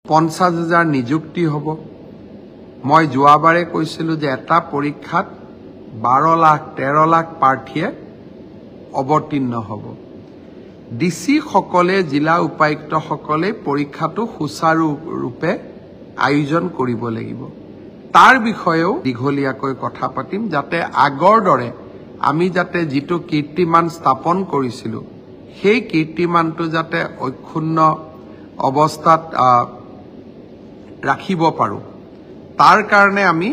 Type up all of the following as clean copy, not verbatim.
50,000 নিযুক্তি হব। মই যোৱাবাৰে কৈছিলো যে এটা পৰীক্ষাত 12 লাখ 13 লাখ প্ৰাৰ্থীয়ে অৱতীৰ্ণ হ'ব। ডিসি সকলে জিলা উপায়ুক্ত সকলে পৰীক্ষাটো সুচাৰুৰূপে আয়োজন কৰিব লাগিব। তাৰ বিষয়েও দীঘলীয়াকৈ কথা পাতিম যাতে আগৰ দৰে আমি যাতে যিটো কীৰ্তিমান স্থাপন কৰিছিলো সেই কীৰ্তিমানটো যাতে অক্ষুণ্ণ অৱস্থাত ৰাখিব পাৰো। তাৰ কাৰণে আমি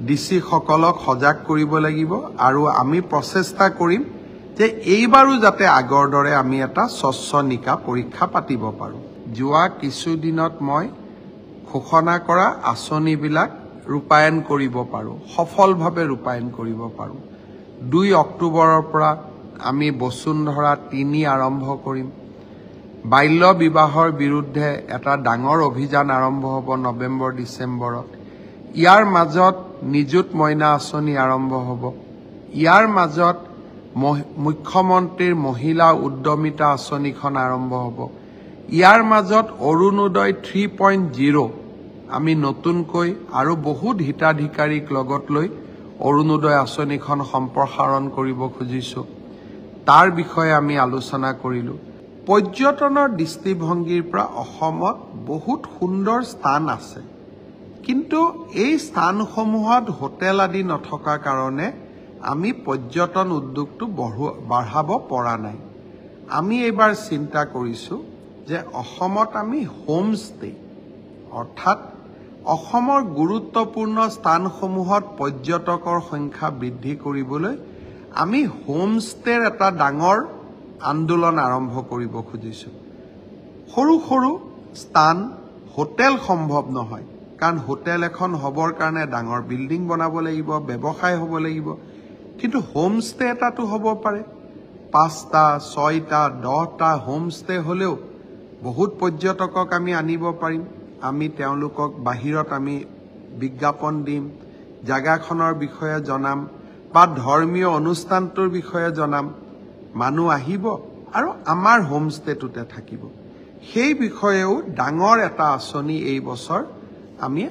ডিসি সকলক সজাগ কৰিব লাগিব আৰু আমি প্ৰচেষ্টা কৰিম যে এইবাৰো যাতে আগৰ দৰে আমি এটা স্বচ্ছ নিকা পৰীক্ষা পাতিব পাৰো। যোৱা কিছুদিনত মই ঘোষণা কৰা আঁচনিবিলাক ৰূপায়ণ কৰিব পাৰো, সফলভাৱে ৰূপায়ণ কৰিব পাৰো। 2 অক্টোবৰৰ পৰা আমি বসুন্ধৰা 3 আৰম্ভ কৰিম। বাল্য বিবাহৰ বিৰুদ্ধে এটা ডাঙৰ অভিযান আৰম্ভ হ'ব নৱেম্বৰ ডিচেম্বৰত। ইয়াৰ মাজত নিযুত মইনা আঁচনি আৰম্ভ হ'ব। ইয়াৰ মাজত মুখ্যমন্ত্ৰীৰ মহিলা উদ্যমিতা আঁচনিখন আৰম্ভ হ'ব। ইয়াৰ মাজত অৰুণোদয় 3.0 আমি নতুনকৈ আৰু বহুত হিতাধিকাৰীক লগত লৈ অৰুণোদয় আঁচনিখন সম্প্ৰসাৰণ কৰিব খুজিছো। তাৰ বিষয়ে আমি আলোচনা কৰিলো। পৰ্যটনৰ দৃষ্টিভংগীৰ পৰা অসমত বহুত সুন্দৰ স্থান আছে, কিন্তু এই স্থানসমূহত হোটেল আদি নথকা কাৰণে আমি পৰ্যটন উদ্যোগটো বঢ়াব পৰা নাই। আমি এইবাৰ চিন্তা কৰিছো যে অসমত আমি হোম ষ্টে অৰ্থাৎ অসমৰ গুৰুত্বপূৰ্ণ স্থানসমূহত পৰ্যটকৰ সংখ্যা বৃদ্ধি কৰিবলৈ আমি হোম ষ্টেৰ এটা ডাঙৰ আন্দোলন আৰম্ভ কৰিব খুজিছো। সৰু সৰু স্থান হোটেল সম্ভৱ নহয়, কাৰণ হোটেল এখন হবৰ কাৰণে ডাঙৰ বিল্ডিং বনাব লাগিব, ব্যৱসায় হ'ব লাগিব, কিন্তু হোম ষ্টে এটাতো হ'ব পাৰে। 5টা 6টা 10টা হোম ষ্টে হ'লেও বহুত পৰ্যটকক আমি আনিব পাৰিম। আমি তেওঁলোকক বাহিৰত আমি বিজ্ঞাপন দিম, জাগাখনৰ বিষয়ে জনাম বা ধৰ্মীয় অনুষ্ঠানটোৰ বিষয়ে জনাম। মানুহ আহিব আৰু আমাৰ হোম ষ্টেটোতে থাকিব। সেই বিষয়েও ডাঙৰ এটা আঁচনি এই বছৰ আমি